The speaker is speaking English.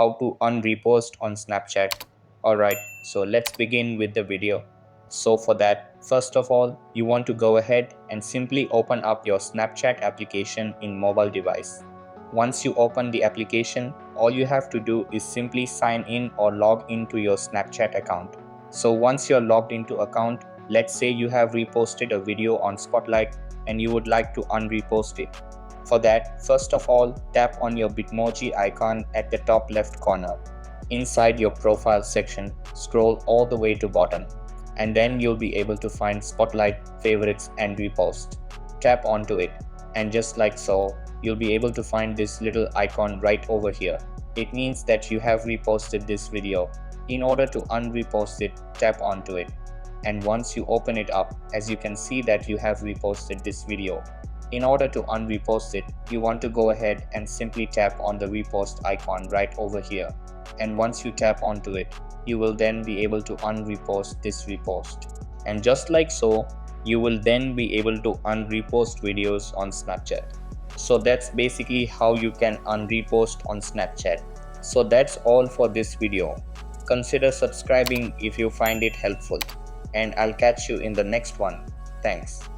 how to unrepost on Snapchat. Alright, so let's begin with the video. So for that, first of all, you want to go ahead and simply open up your Snapchat application in mobile device. Once you open the application, all you have to do is simply sign in or log into your Snapchat account. So once you're logged into account, let's say you have reposted a video on Spotlight and you would like to unrepost it. For that, first of all, tap on your Bitmoji icon at the top left corner. Inside your profile section, scroll all the way to bottom, and then you'll be able to find Spotlight, Favorites and Repost. Tap onto it, and just like so, you'll be able to find this little icon right over here. It means that you have reposted this video. In order to unrepost it, tap onto it. And once you open it up, as you can see that you have reposted this video. In order to unrepost it, you want to go ahead and simply tap on the repost icon right over here. And once you tap onto it, you will then be able to unrepost this repost. And just like so, you will then be able to unrepost videos on Snapchat. So that's basically how you can unrepost on Snapchat. So that's all for this video. Consider subscribing if you find it helpful. And I'll catch you in the next one. Thanks.